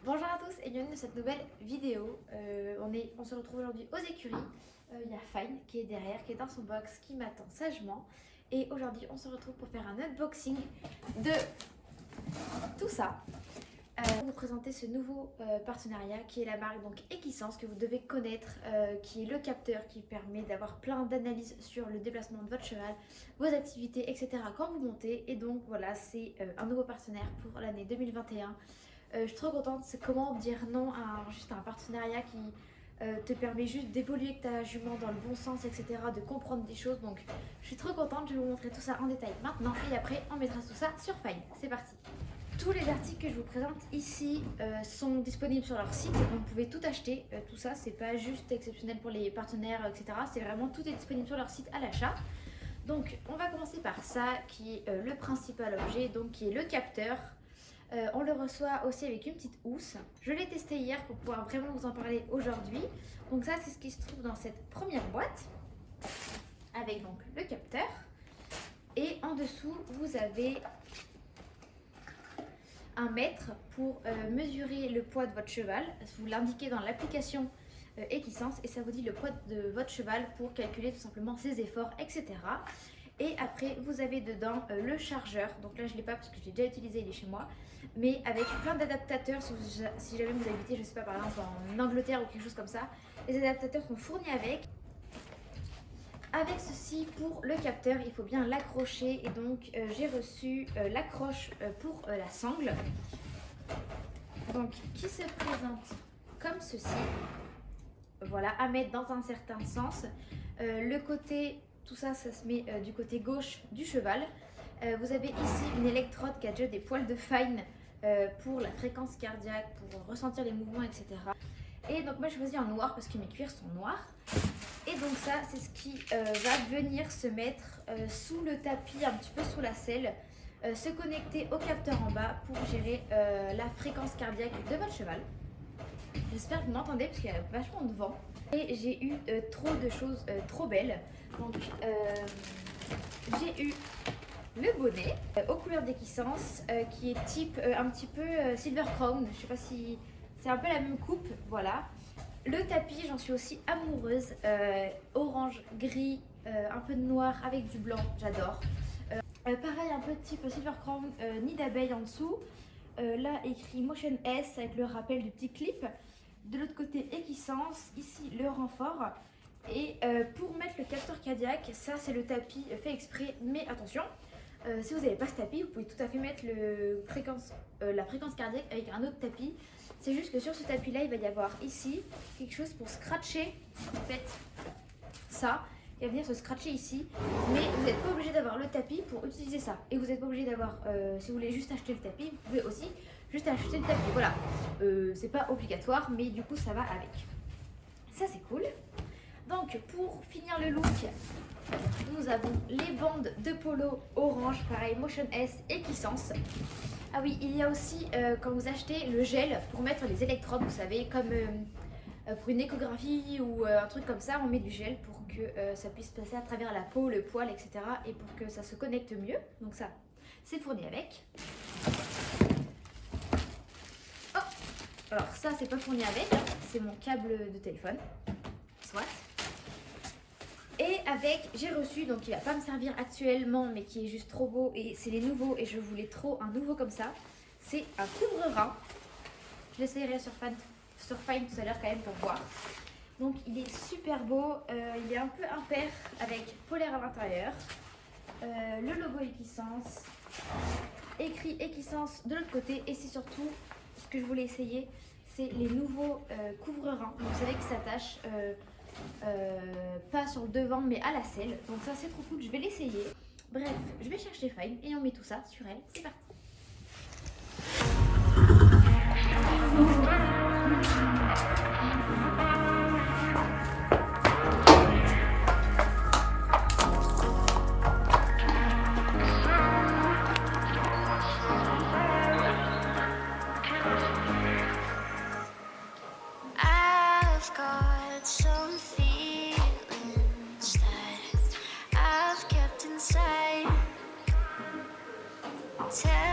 Bonjour à tous et bienvenue dans cette nouvelle vidéo. On se retrouve aujourd'hui aux écuries. Il y a Fine qui est derrière, qui est dans son box, qui m'attend sagement. Et aujourd'hui, on se retrouve pour faire un unboxing de tout ça. Pour vous présenter ce nouveau partenariat qui est la marque donc Equisens que vous devez connaître, qui est le capteur qui permet d'avoir plein d'analyses sur le déplacement de votre cheval, vos activités, etc. quand vous montez. Et donc voilà, c'est un nouveau partenaire pour l'année 2021. Je suis trop contente. C'est comment dire non à juste un partenariat qui te permet juste d'évoluer avec ta jument dans le bon sens, etc. De comprendre des choses. Donc je suis trop contente. Je vais vous montrer tout ça en détail maintenant et après on mettra tout ça sur Fine. C'est parti. Tous les articles que je vous présente ici sont disponibles sur leur site, donc vous pouvez tout acheter. Tout ça, c'est pas juste exceptionnel pour les partenaires, etc. C'est vraiment tout est disponible sur leur site à l'achat. Donc, on va commencer par ça, qui est le principal objet, donc qui est le capteur. On le reçoit aussi avec une petite housse. Je l'ai testé hier pour pouvoir vraiment vous en parler aujourd'hui. Donc ça, c'est ce qui se trouve dans cette première boîte, avec donc le capteur. Et en dessous, vous avez un mètre pour mesurer le poids de votre cheval. Vous l'indiquez dans l'application Equisens et ça vous dit le poids de votre cheval pour calculer tout simplement ses efforts, etc. Et après vous avez dedans le chargeur. Donc là je ne l'ai pas parce que je l'ai déjà utilisé, il est chez moi. Mais avec plein d'adaptateurs, si jamais vous habitez, je sais pas, par exemple en Angleterre ou quelque chose comme ça, les adaptateurs sont fournis avec. Avec ceci, pour le capteur, il faut bien l'accrocher et donc j'ai reçu l'accroche pour la sangle, donc qui se présente comme ceci. Voilà, à mettre dans un certain sens. Le côté, tout ça, ça se met du côté gauche du cheval. Vous avez ici une électrode qui a déjà des poils de Fine pour la fréquence cardiaque, pour ressentir les mouvements, etc. Et donc moi je choisis en noir parce que mes cuirs sont noirs. Et donc ça, c'est ce qui va venir se mettre sous le tapis, un petit peu sous la selle, se connecter au capteur en bas pour gérer la fréquence cardiaque de votre cheval. J'espère que vous m'entendez parce qu'il y a vachement de vent. Et j'ai eu trop de choses trop belles. Donc j'ai eu le bonnet aux couleurs d'Equisens qui est type un petit peu Silver Crown. Je sais pas si c'est un peu la même coupe, voilà. Le tapis, j'en suis aussi amoureuse, orange, gris, un peu de noir avec du blanc, j'adore. Pareil, un peu de type Silver Crown, nid d'abeille en dessous. Là, écrit Motion S avec le rappel du petit clip. De l'autre côté, Equisens, ici le renfort. Et pour mettre le capteur cardiaque, ça c'est le tapis fait exprès, mais attention, si vous n'avez pas ce tapis, vous pouvez tout à fait mettre la fréquence cardiaque avec un autre tapis. C'est juste que sur ce tapis là, il va y avoir ici quelque chose pour scratcher en fait ça. Il va venir se scratcher ici, mais vous n'êtes pas obligé d'avoir le tapis pour utiliser ça. Et vous n'êtes pas obligé d'avoir, si vous voulez juste acheter le tapis, vous pouvez aussi juste acheter le tapis. Voilà, c'est pas obligatoire, mais du coup ça va avec. Ça c'est cool. Donc pour finir le look, nous avons les bandes de polo orange, pareil, Motion S Equisens. Ah oui, il y a aussi, quand vous achetez le gel pour mettre les électrodes, vous savez, comme pour une échographie ou un truc comme ça, on met du gel pour que ça puisse passer à travers la peau, le poil, etc. et pour que ça se connecte mieux. Donc ça, c'est fourni avec. Oh, alors ça, c'est pas fourni avec, hein. C'est mon câble de téléphone, soit. Et avec, j'ai reçu, donc il va pas me servir actuellement, mais qui est juste trop beau et c'est les nouveaux et je voulais trop un nouveau comme ça. C'est un couvre-rein. Je l'essayerai sur Fine tout à l'heure quand même pour voir. Donc il est super beau, il est un peu impair avec polaire à l'intérieur. Le logo Equisens, écrit Equisens de l'autre côté et c'est surtout ce que je voulais essayer, c'est les nouveaux couvre-reins. Vous savez qui s'attachent. Pas sur le devant mais à la selle, donc ça c'est trop cool, je vais l'essayer. Bref, je vais chercher Fine et on met tout ça sur elle, c'est parti. Tell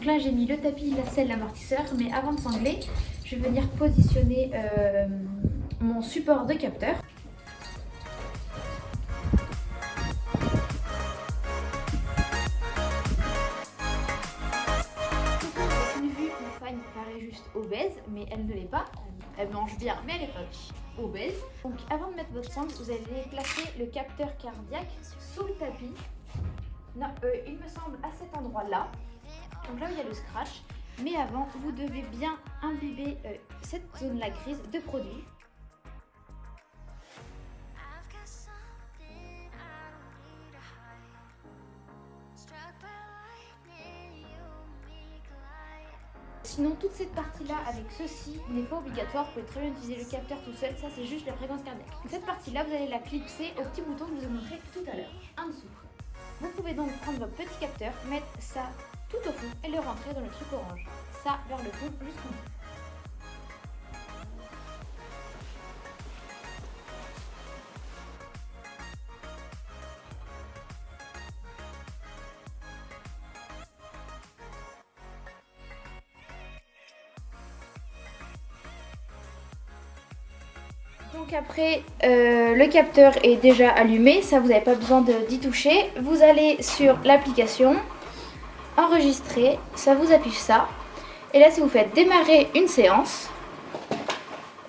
Donc là j'ai mis le tapis, la selle, l'amortisseur, mais avant de s'angler, je vais venir positionner mon support de capteur. Fine paraît juste obèse, mais elle ne l'est pas. Elle mange bien, mais elle n'est pas obèse. Donc avant de mettre votre sangle, vous allez placer le capteur cardiaque sous le tapis. Non, il me semble à cet endroit-là. Donc là où il y a le scratch. Mais avant, vous devez bien imbiber cette zone-là grise de produit. Sinon, toute cette partie-là avec ceci n'est pas obligatoire. Vous pouvez très bien utiliser le capteur tout seul. Ça, c'est juste la fréquence cardiaque. Donc, cette partie-là, vous allez la clipser au petit bouton que je vous ai montré tout à l'heure, en dessous. Vous pouvez donc prendre votre petit capteur, mettre ça tout au fond et le rentrer dans le truc orange. Ça vers le fond jusqu'au bout. Donc après, le capteur est déjà allumé, ça vous n'avez pas besoin d'y toucher. Vous allez sur l'application, enregistrer, ça vous affiche ça. Et là, si vous faites démarrer une séance,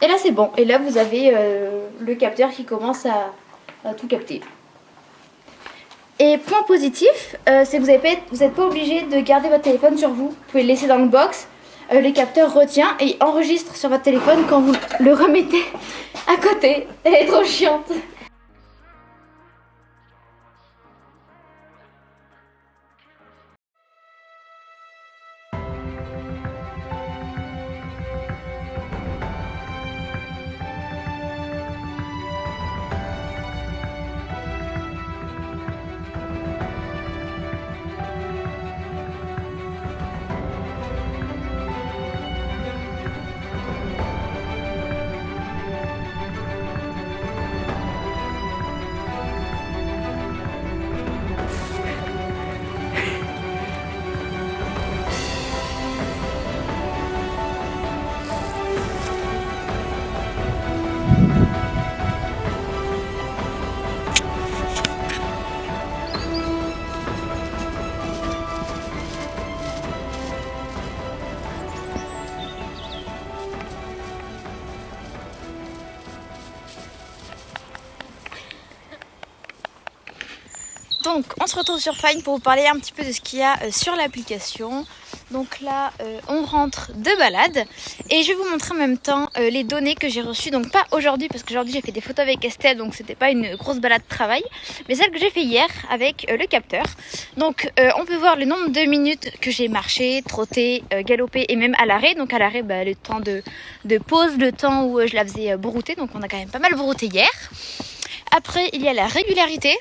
et là c'est bon. Et là vous avez le capteur qui commence à tout capter. Et point positif, c'est que vous n'êtes pas obligé de garder votre téléphone sur vous. Vous pouvez le laisser dans le box. Le capteur retient et enregistre sur votre téléphone quand vous le remettez à côté. Elle est trop chiante. Donc on se retrouve sur Fine pour vous parler un petit peu de ce qu'il y a sur l'application. Donc là on rentre de balade et je vais vous montrer en même temps les données que j'ai reçues. Donc pas aujourd'hui parce qu'aujourd'hui j'ai fait des photos avec Estelle, donc c'était pas une grosse balade de travail, mais celle que j'ai fait hier avec le capteur. Donc on peut voir le nombre de minutes que j'ai marché, trotté, galopé et même à l'arrêt. Donc à l'arrêt le temps de pause, le temps où je la faisais brouter, donc on a quand même pas mal brouté hier. Après il y a la régularité.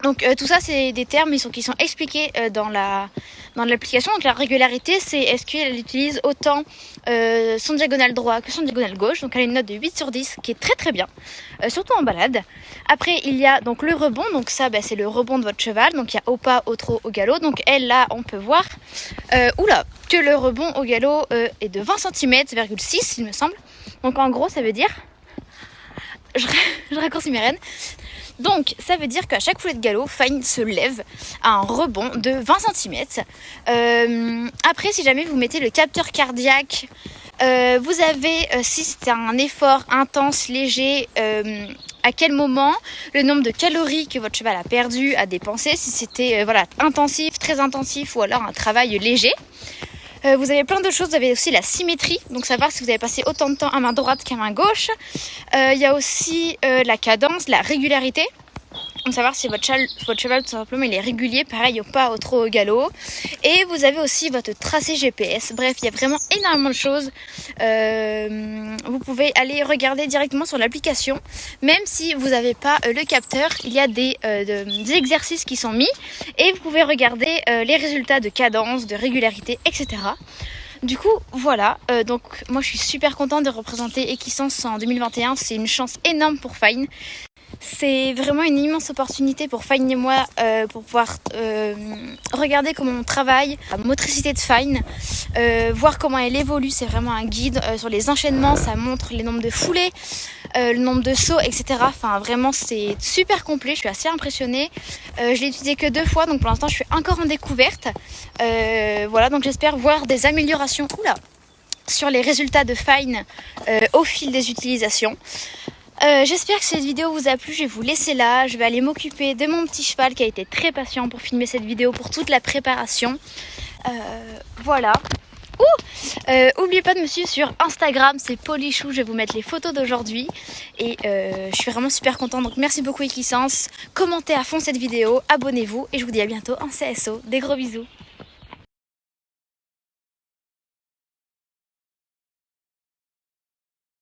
Donc tout ça c'est des termes qui sont expliqués dans l'application. Donc la régularité c'est est-ce qu'elle utilise autant son diagonale droit que son diagonale gauche. Donc elle a une note de 8 sur 10 qui est très très bien, surtout en balade. Après il y a donc le rebond, donc ça c'est le rebond de votre cheval. Donc il y a au pas, au trot, au galop. Donc elle là on peut voir que le rebond au galop est de 20 cm,6 il me semble. Donc en gros ça veut dire, je raccourcis mes rênes. Donc ça veut dire qu'à chaque foulée de galop, Fine se lève à un rebond de 20 cm. Après si jamais vous mettez le capteur cardiaque, vous avez, si c'est un effort intense, léger, à quel moment, le nombre de calories que votre cheval a perdu, a dépensé, si c'était intensif, très intensif ou alors un travail léger. Vous avez plein de choses, vous avez aussi la symétrie, donc savoir si vous avez passé autant de temps à main droite qu'à main gauche. Il y a aussi la cadence, la régularité, donc savoir si votre cheval tout simplement il est régulier, pareil au pas, au trot, au galop. Et vous avez aussi votre tracé GPS, bref il y a vraiment énormément de choses. Vous pouvez aller regarder directement sur l'application, même si vous n'avez pas le capteur, il y a des exercices qui sont mis et vous pouvez regarder les résultats de cadence, de régularité, etc. Du coup voilà, donc moi je suis super contente de représenter Equisens en 2021, c'est une chance énorme pour Fine. C'est vraiment une immense opportunité pour Fine et moi pour pouvoir regarder comment on travaille, la motricité de Fine, voir comment elle évolue. C'est vraiment un guide sur les enchaînements, ça montre les nombres de foulées, le nombre de sauts, etc. Enfin vraiment c'est super complet, je suis assez impressionnée. Je l'ai utilisé que 2 fois, donc pour l'instant je suis encore en découverte. Voilà, donc j'espère voir des améliorations sur les résultats de Fine au fil des utilisations. J'espère que cette vidéo vous a plu, je vais vous laisser là, je vais aller m'occuper de mon petit cheval qui a été très patient pour filmer cette vidéo, pour toute la préparation. Voilà. N'oubliez pas de me suivre sur Instagram, c'est Polichou, je vais vous mettre les photos d'aujourd'hui. Et je suis vraiment super contente, donc merci beaucoup Equisens. Commentez à fond cette vidéo, abonnez-vous et je vous dis à bientôt en CSO. Des gros bisous.